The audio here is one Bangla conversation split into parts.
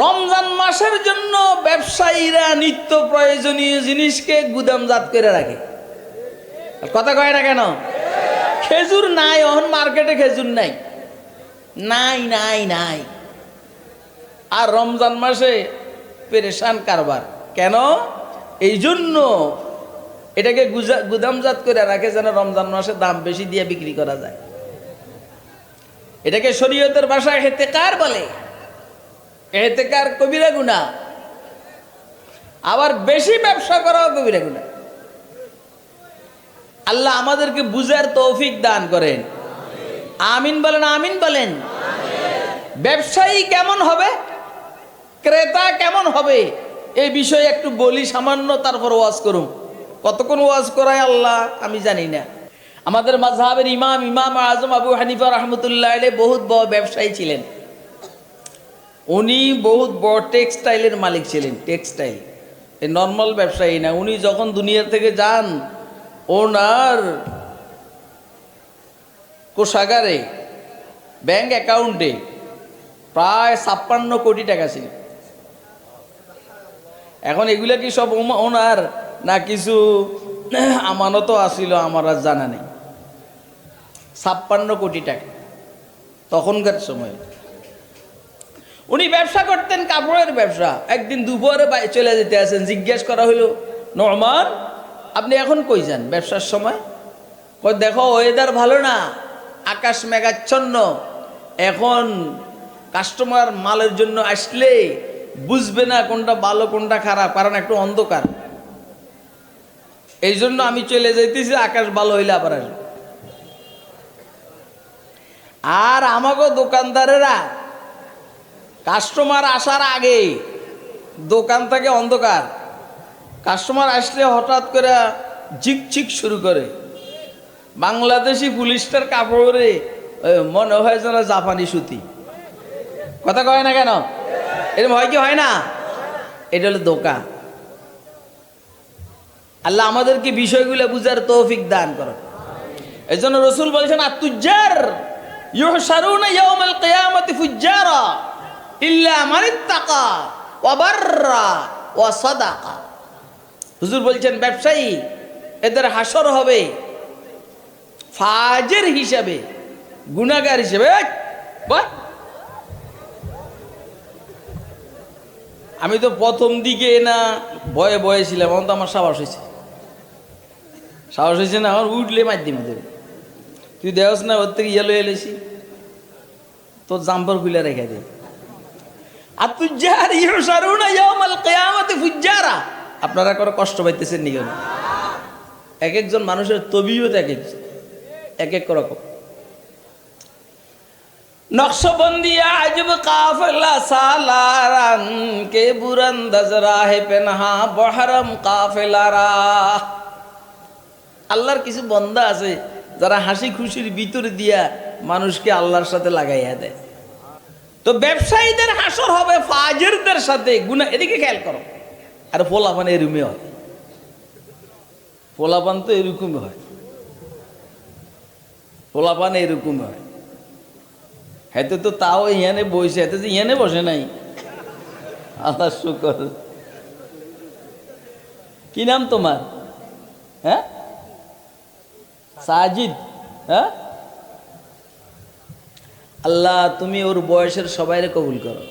রমজান মাসের জন্য ব্যবসায়ীরা নিত্য প্রয়োজনীয় জিনিসকে গুদামজাত করে রাখে। কথা কয় না কেন? খেজুর নাই, এখন মার্কেটে খেজুর নাই, নাই নাই নাই। আর রমজান মাসে পেরেশান কারবার কেন? এই জন্য এটাকে গুদামজাত করে রাখে যেন রমজান মাসে দাম বেশি দিয়ে বিক্রি করা যায়। এটাকে শরীয়তের ভাষায় ইহতিকার বলে। ইহতিকার কবিরা গুনাহ, আবার বেশি ব্যবসা করাও কবিরা গুনাহ। আল্লাহ আমাদেরকে বুঝার তৌফিক দান করেন, আমিন বলেন, আমিন বলেন। ব্যবসায়ী কেমন হবে, ক্রেতা কেমন হবে, এই বিষয়ে একটু বলি সামান্য, তারপর ওয়াজ করুন। কতক্ষণ ওয়াজ করায় আল্লাহ আমি জানি না। আমাদের মাযহাবের ইমাম আজম আবু হানিফা রাহমাতুল্লাহ আলাইহি বহুত বড় ব্যবসায়ী ছিলেন। উনি বহুত বড় টেক্সটাইলের মালিক ছিলেন। টেক্সটাইল, এই নর্মাল ব্যবসায়ী না। উনি যখন দুনিয়া থেকে যান, ওনার কোষাগারে, ব্যাংক অ্যাকাউন্টে প্রায় 56 কোটি টাকা ছিল। এখন এগুলা কি সব ওনার না কিছু আমানতও আসিল আমার আর জানা নেই। 56 কোটি টাকা তখনকার সময়। উনি ব্যবসা করতেন, কাপড়ের ব্যবসা। একদিন দুপুরে চলে যেতে আছেন, জিজ্ঞেস করা হইল, নোমান আপনি এখন কই যান ব্যবসার সময়? কই দেখো ওয়েদার ভালো না, আকাশ মেঘাচ্ছন্ন, এখন কাস্টমার মালের জন্য আসলে বুঝবে না কোনটা ভালো কোনটা খারাপ, কারণ একটু অন্ধকার। এই জন্য আমি চলে যাইতেছি, আকাশ ভালো হইলে আবার আসবে। আর আমাকে দোকানদারেরা কাস্টমার আসার আগে দোকান থেকে অন্ধকার, কাস্টমার আসলে হঠাৎ করে ঝিকঝিক শুরু করে। বাংলাদেশি পুলিশটার কাপড়ে মনে হয় যেন জাপানি সুতি। কথা কয় না কেন? এরকম হয় কি হয় না? এটা হলো ধোঁকা। আল্লাহ আমাদেরকে বিষয়গুলো বুঝার তৌফিক দান করো। এই জন্য রসুল বলছেন, আত-তুজ্জার ইউহশারুনা ইয়াওমাল কিয়ামাতি ফুজ্জারা ইল্লা মান ইত্তাকা ওয়া বাররা ওয়া সাদাকা। হুজুর বলছেন ব্যবসায়ী এদের হাসর হবে ফাজির হিসাবে, গুনাহগার হিসাবে। আমি তো প্রথম দিকে না ভয়ে ভয়ে ছিলাম, এখন তো আমার সাহস হয়েছে। সাহস হয়েছে না, আমার উঠলে মাধ্যম দেবে। তুই দেওস না ওর থেকে ইয়েলো এলেছি, তোর জাম্পার খুলে রেখে দে। আর তুজ্জার ইউহশারুনা ইয়াওমাল কিয়ামাতি ফুজ্জারা। আপনারা কোনো কষ্ট পাইতেছেন নি কেন? এক একজন মানুষের তবিয়ত এক এক রকম। নকশবন্দি আজব কাফেলা সালারান কে বুরন্দাজ রাহে পেনহা বহরম কাফেলারা। আল্লাহর কিছু বন্দা আছে যারা হাসি খুশির ভিতর দিয়া মানুষকে আল্লাহর সাথে লাগাইয়া দেয়। তো ব্যবসায়ীদের হাসর হবে ফাজিরদের সাথে, গুনাহ। এদিকে খেয়াল করো। আর পোলাপান এরকমই হয়, পোলাপান তো এরকমই হয়, পোলাপান এরকম হয়। হেতে তো তাও ইয়ানে বসে, হেতে যে ইয়ানে বসে নাই। আল্লাহ শুকর। কি নাম তোমার? হ্যাঁ, সাজিদ। হ্যাঁ, আল্লাহ তুমি ওর বয়সের সবাইরে কবুল করো।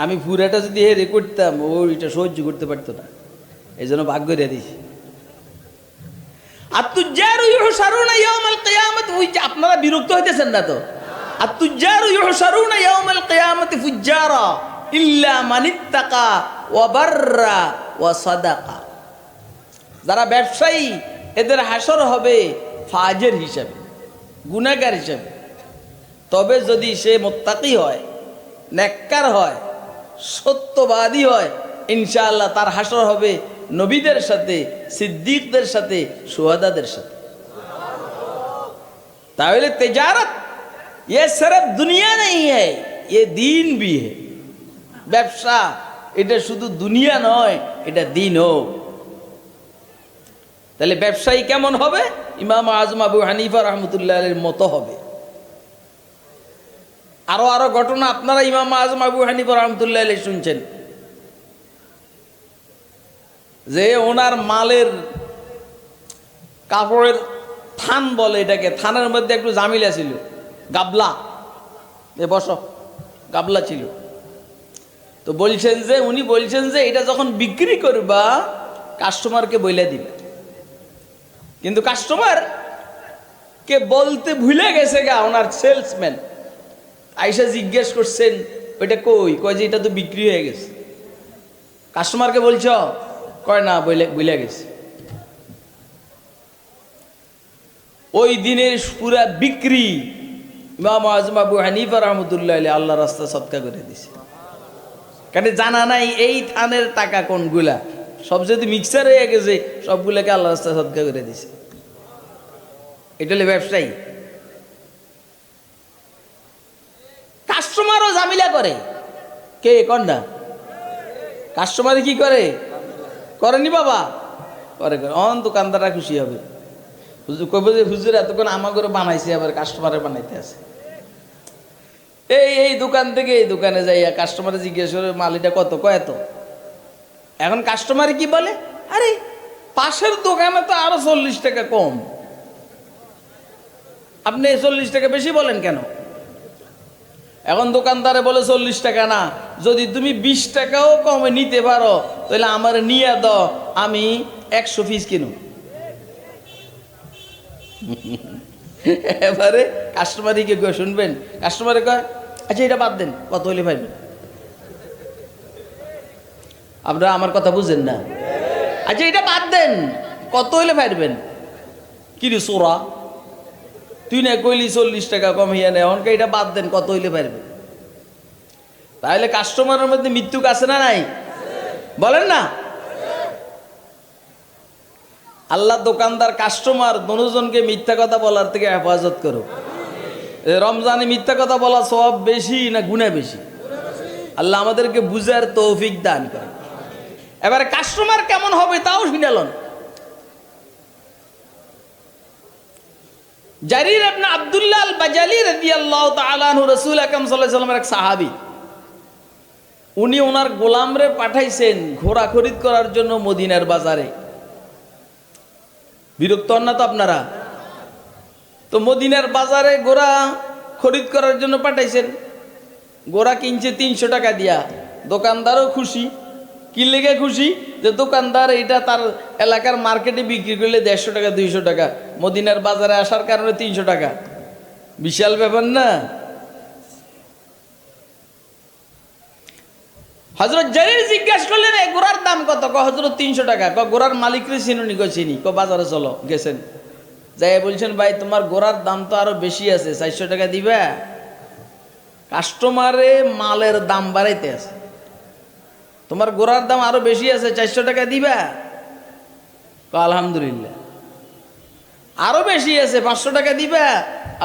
আমি পুরাটা যদি হেরে করতাম, ও এটা সহ্য করতে পারতো না, এই জন্য ভাগ্য রে দিছি। আত-তুজ্জারু ইউহশারুনা ইয়াওমাল কিয়ামাতি। ওই যে আপনারা বিরক্ত হইতেছেন না তো? আত-তুজ্জারু ইউহশারুনা ইয়াওমাল কিয়ামাতি ফুজ্জারা ইল্লা মান ইত্তাকা ওয়া বাররা ওয়া সাদাকা। যারা ব্যবসায়ী এদের হাসর হবে ফাজির হিসাবে, গুনাহগার হিসাবে। তবে যদি সে মুত্তাকি হয়, নেককার হয়, সত্যবাদী হয়, ইনশাআল্লাহ তার হাসর হবে নবীদের সাথে, সিদ্দিকদের সাথে, শুহাদাদের সাথে। তাহলে तिजारत ये सिर्फ दुनिया नहीं है, ये दीन भी है। ব্যবসা এটা শুধু দুনিয়া নয়, এটা দিনও। তাহলে ব্যবসায়ী কেমন হবে? ইমাম আজম আবু হানিফা রাহমাতুল্লাহ আলাইহির মতো হবে। আরো আরো ঘটনা আপনারা ইমাম আজম আবু হানিফা রাহমাতুল্লাহ আলাইহি শুনছেন, যে ওনার মালের কাপড়ের থান বলে এটাকে, থানের মধ্যে একটু জামিলা ছিল, গাবলা, বসো, গাবলা ছিল। তো বলছেন যে উনি বলছেন যে এটা যখন বিক্রি করবা কাস্টমারকে বইলে দিবে, কিন্তু কাস্টমার কে বলতে ভুলে গেছে গা। ওনার সেলসম্যান আইসা জিজ্ঞেস করছেন ওইটা কই, কয় যে এটা তো বিক্রি হয়ে গেছে। কাস্টমারকে বলছ, কয় না, বইলে গেছে। ওই দিনের পুরা বিক্রি ইমাম আজম আবু হানিফা রাহমাতুল্লাহ আলাইহি আল্লাহর রাস্তায় সদকা করে দিছে। কারণ জানা নাই এই থানের টাকা কোনগুলা, সব যদি মিক্সার হয়ে গেছে সবগুলাকে আল্লাহর রাস্তায় সদকা করে দিছে। এটা হলো ব্যবসায়ী। কাস্টমারও জামিলা করে, কে কন্যা কাস্টমার কি করে, করেনি বাবা, করে করে। অন দোকানদাররা খুশি হবে, হুজুর কইব যে হুজুর এতক্ষণ আমাকে বানাইছে, আবার কাস্টমারে বানাইতে আছে। এই দোকান থেকে এই দোকানে যাইয়া কাস্টমারে জিজ্ঞেস করে মালিটা কত, কয় এত। এখন কাস্টমার কি বলে, আরে পাশের দোকানে তো আরো 40 টাকা কম, আপনি 40 টাকা বেশি বলেন কেন? এখন দোকানদারে বলে 40 টাকা না, যদি তুমি 20 টাকাও কমে নিতে পারো তাহলে আমার নিয়ে দাও, আমি 100 পিস কিনো। এবারে কাস্টমারই কে শুনবেন, কাস্টমারে কয় আচ্ছা এটা বাদ দেন, কত হইলে পাইবেন? আপনারা আমার কথা বুঝেন না। আচ্ছা এটা বাদ দেন, কত হইলে পারবেন? কি রে সোরা, তুই না কইলি 40 টাকা কমিয়ে নেয়, অনকে এটা বাদ দেন, কত হইলে পারবেন? তাহলে কাস্টমারের মধ্যে মৃত্যুক আছে না নাই, বলেন না? আল্লাহ দোকানদার কাস্টমার দুজনকে মিথ্যা কথা বলার থেকে হেফাজত করো। রমজানে মিথ্যা কথা বলা সওয়াব বেশি না গুনাহ বেশি? আল্লাহ আমাদেরকে বুঝার তৌফিক দান করে। এবারে কাস্টমার কেমন হবে তাও শুনালেন। জারির ইবনে আব্দুল্লাহ আল বাজালি রাদিয়াল্লাহু তাআলা আনহু রাসূল আকরাম সাল্লাল্লাহু আলাইহি ওয়াসাল্লামের এক সাহাবী, উনি ওনার গোলামরে পাঠাইছেন ঘোড়া খরিদ করার জন্য মদিনার বাজারে। বিরক্ত হন না তো আপনারা? তো মদিনার বাজারে ঘোড়া খরিদ করার জন্য পাঠাইছেন, ঘোড়া কিনছে 300 টাকা দিয়া। দোকানদারও খুশি, কি লেগে খুশি, যে দোকানদার এটা তার এলাকার মার্কেটে বিক্রি করলে 150 টাকা 200 টাকা, মদিনার বাজারে আসার কারণে 300 টাকা, বিশাল ব্যাপার না? হযরত জারির জিজ্ঞাসা করলেন এই ঘোড়ার দাম কত? হযরত 300 টাকা। ঘোড়ার মালিকরে চিনুনি? চিনি। বাজারে চলো, গেছেন, যাই বলছেন ভাই তোমার ঘোড়ার দাম তো আরো বেশি আছে, 400 টাকা দিবা। কাস্টমারে মালের দাম বাড়াইতে আছে, তোমার ঘোড়ার দাম আরো বেশি আছে, 400 টাকা দিবা। আলহামদুলিল্লাহ। আরো বেশি আছে, 500 টাকা দিবা।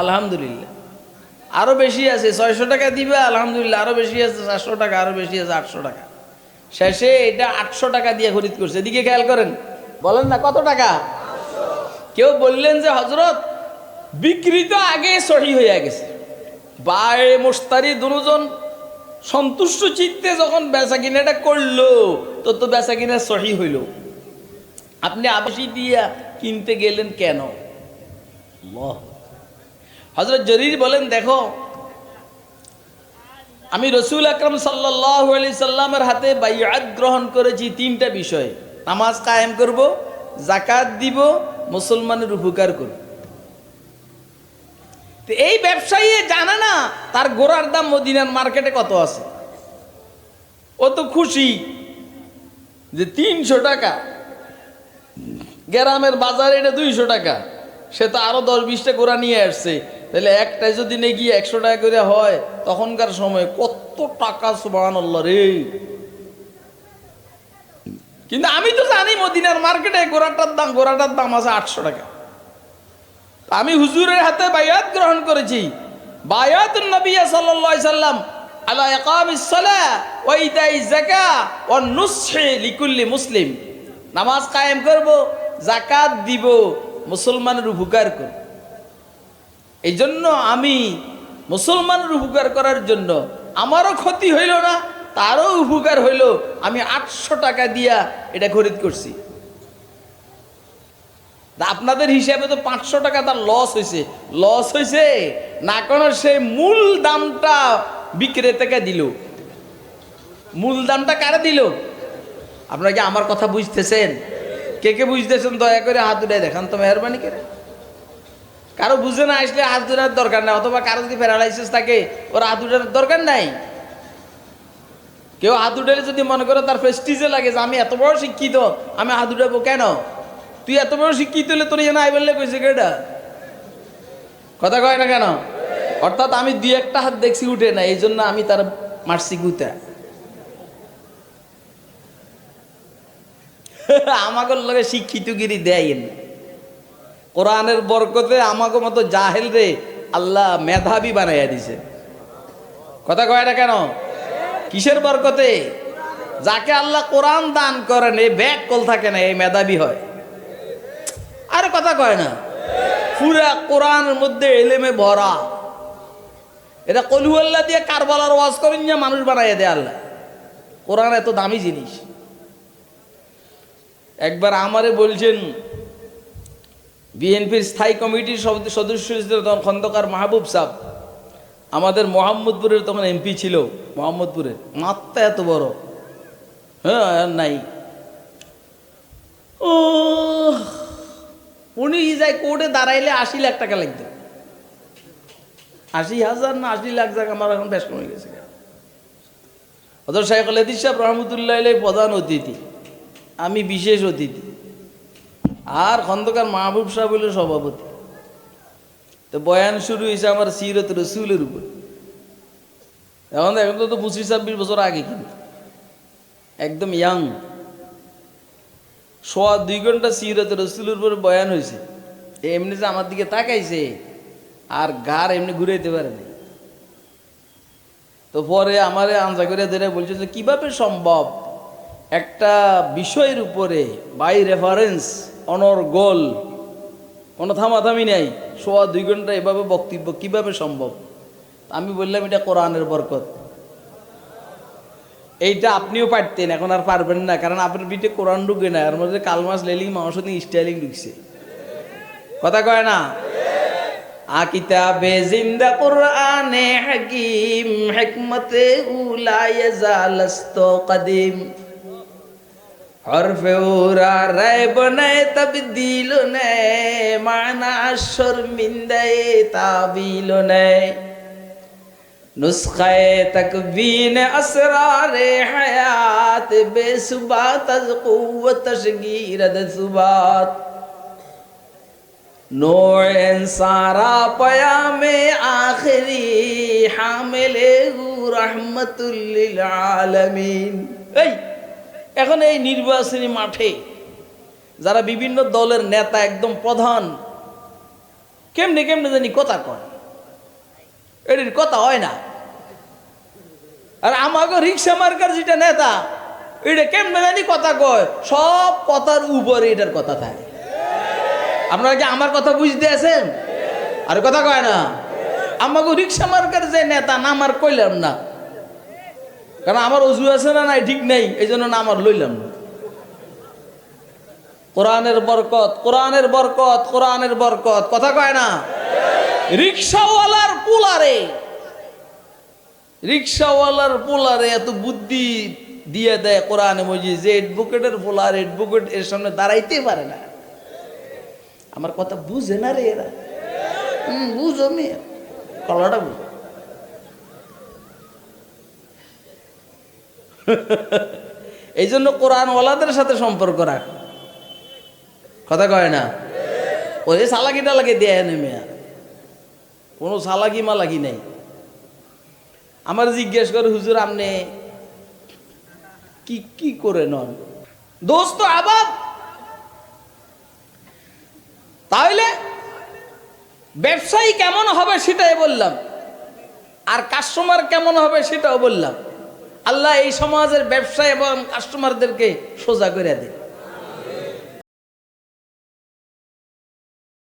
আলহামদুলিল্লাহ। আরো বেশি আছে, 600 টাকা দিবা। আলহামদুলিল্লাহ। আরো বেশি আছে, 700 টাকা। আরো বেশি আছে, 800 টাকা। শেষে এটা 800 টাকা দিয়ে খরিদ করছে। এদিকে খেয়াল করেন, বলেন না কত টাকা? কেউ বললেন যে হযরত বিক্রি তো আগে সহি হয়ে গেছে, বাই মুশতারি দুজন সন্তুষ্ট চিত্তে যখন বেচা কিনাটা করলো তো বেচা কিনা সহি হইল, আপনি আবেশি দিয়া কিনতে গেলেন কেন? হযরত জারির বলেন দেখো, আমি রাসূল আকরাম সাল্লাল্লাহু আলাইহি সাল্লামের হাতে বাইআত গ্রহণ করেছি 3টা বিষয়: নামাজ কায়েম করব, যাকাত দিব, মুসলমানের উপকার করব। তো এই ব্যবসায়ী জানে না তার ঘোড়ার দাম মদিনার মার্কেটে কত আছে। ও তো খুশি যে 300 টাকা, গ্রামের বাজারে এটা 200 টাকা, সে তো আরো 10-20টা ঘোড়া নিয়ে আসছে। তাহলে একটাই যদি নিয়ে গিয়ে 100 টাকা করে হয়, তখনকার সময় কত টাকা, সুবহানাল্লাহ রে। কিন্তু আমি তো জানি মদিনার মার্কেটে ঘোড়াটার দাম আছে 800 টাকা। আমি হুজুরের হাতে বায়াত গ্রহণ করেছি, বায়াতুন নবী সাল্লাল্লাহু আলাইহি সাল্লাম আলা ইকামিস সালাহ ওয়া ইতাইজ যাকাত ওয়া নুসহি লিকুল্লি মুসলিম। নামাজ কায়েম করব, যাকাত দিব, মুসলমানের উপকার করব। এই জন্য আমি মুসলমানের উপকার করার জন্য আমারও ক্ষতি হইল না, তারও উপকার হইল। আমি 800 টাকা দিয়া এটা খরিদ করছি। আপনাদের হিসাবে তো 500 টাকা তার লস হয়েছে। লস হয়েছে না, কোনো সে মূল দামটা বিক্রেতাকে দিল। মূল দামটা কারে দিল? আপনারা কি আমার কথা বুঝতেছেন? কে কে বুঝতেছেন দয়া করে হাত উঠায় দেখান তো, মেহরবানি করে। কারো বুঝে না আসলে হাত উঠার দরকার নাই, অথবা কারো যদি প্যারালাইসিস থাকে ওর হাত উঠার দরকার নাই। কেউ হাত উঠালে যদি মনে করে তার প্রেস্টিজে লাগে যে আমি এত বড় শিক্ষিত, আমি হাত উঠাবো কেন? তুই এত বড় শিক্ষিত হলে তোর যেন আই বললে কইছে কেটা? কথা কয় না কেন? অর্থাৎ আমি 2-1টা হাত দেখছি উঠে না, এই জন্য আমি তার মারছি গুতা। আমাকে লগে শিক্ষিতগিরি দেয়। কোরআনের বরকতে আমাকে মতো জাহেল রে আল্লাহ মেধাবী বানাইয়া দিছে। কথা কয় না কেন? কিসের বরকতে? যাকে আল্লাহ কোরআন দান করেন এই ব্যাগ কল থাকে না, এই মেধাবী হয়। আর কথা কয় না, পুরা কোরআনের মধ্যে এলেমে ভরা। এটা কলু আল্লাহ দিয়ে কারবালার ওয়াজ করেন না, মানুষ বানাইয়া দেয় আল্লাহ। কোরআন এত দামি জিনিস। একবার আমারে বলছেন, বিএনপির স্থায়ী কমিটির সদস্য তখন খন্দকার মাহবুব সাহেব, আমাদের মোহাম্মদপুরের তখন এমপি ছিল। মোহাম্মদপুরের মাত্রা এত বড়, হ্যাঁ নাই। ও উনি যাই কোর্টে দাঁড়াইলে 80 লাখ টাকা লাগতো। 80,000 না 80 লাখ টাকা আমার এখন বেশ কমে গেছে। হযরত শাইখ আলাইহিস সাহেব রহমতুল্লাহ আলাইহি প্রধান অতিথি, আমি বিশেষ অতিথি, আর খন্দকার মাহবুব সাহেব হইল সভাপতি। তো বয়ান শুরু হয়েছে আমার সিরত রসুলের উপর। এখন তো 25-26 বছর আগে, কিন্তু একদম ইয়াং। 2.25 ঘন্টা সিরত রসুলের উপর বয়ান হয়েছে। এমনি যে আমার দিকে তাকাইছে আর গার এমনি ঘুরাইতে পারে না। তো পরে আমারে আনসা করে ধরে বলছে যে কিভাবে সম্ভব একটা বিষয়ের উপরে বাই রেফারেন্স অনর্গল, কোনো থামাথামি নাই, 2.25 ঘন্টা এভাবে বক্তব্য কিভাবে সম্ভব? আমি বললাম এটা কোরআনের বরকত। এইটা আপনিও পারতেন, এখন আর পারবেন না, কারণ আপনার পিঠে কোরআন ঢুকে না, এর মধ্যে কালমাস লেলিং মাংস দিয়ে স্টাইলিং ঢুকছে। কথা কয় না? কিতাবে জিন্দা কুরআনে হাকিম হিকমতে উলা ইয়াজালস্ত কদিম হরফে উরা রায়ব নাই তবদিল নাই মানা শর্মিন্দায় তাবিল নাই নুসখায়ে তাকবীন আসরারে হায়াত বেসুবাত আজ কুওয়াত তশগীর আদ সুবাত নূর সারা পয়ামে আখিরি হামিলে রাহমাতুল লিল আলামিন। এই এখন এই নির্বাচনী মাঠে যারা বিভিন্ন দলের নেতা, একদম প্রধান, কেমনে কেমনে জানি কথা কয়, এটির কথা হয় না। আর আমাকে রিক্সা মার্কার যেটা নেতা, এটা কেমনে জানি কথা কয়, সব কথার উপরে এটার কথা থাকে। আপনারা কি আমার কথা বুঝতে আছেন? আর কথা কয় না। আমাকে রিক্সা মার্কার যে নেতা, নাম আর কইলাম না, কারণ আমার অজু আছে না নাই ঠিক নেই, এই জন্য নাম আর লইলাম না। কোরআনের বরকত, কোরআনের বরকত, কোরআনের বরকত, কথা কয় না। রিক্সাওয়ালার পোলারে, রিক্সাওয়ালার পোলারে এত বুদ্ধি দিয়ে দেয় কোরআনে মজিদ যে অ্যাডভোকেটের পোলার অ্যাডভোকেট এর সামনে দাঁড়াইতে পারে না। আমার কথা বুঝে না রে এরা। বুঝো মেয়ে, কলাটা বুঝো। এই জন্য কোরআনওয়ালাদের সাথে সম্পর্ক রাখ। কথা কয় না। ওই সালাকি টালাকি দেয় নেমে, কোনো সালাকি মালাকি নেই। আমার জিজ্ঞেস করে হুজুর আপনি কি কি করে নন দোস্ত আবাদ, তাহলে ব্যবসায়ী কেমন হবে সেটাই বললাম, আর কাস্টমার কেমন হবে সেটাও বললাম। আল্লাহ এই সমাজের ব্যবসায়ী এবং কাস্টমারদেরকে সোজা করে দেয়।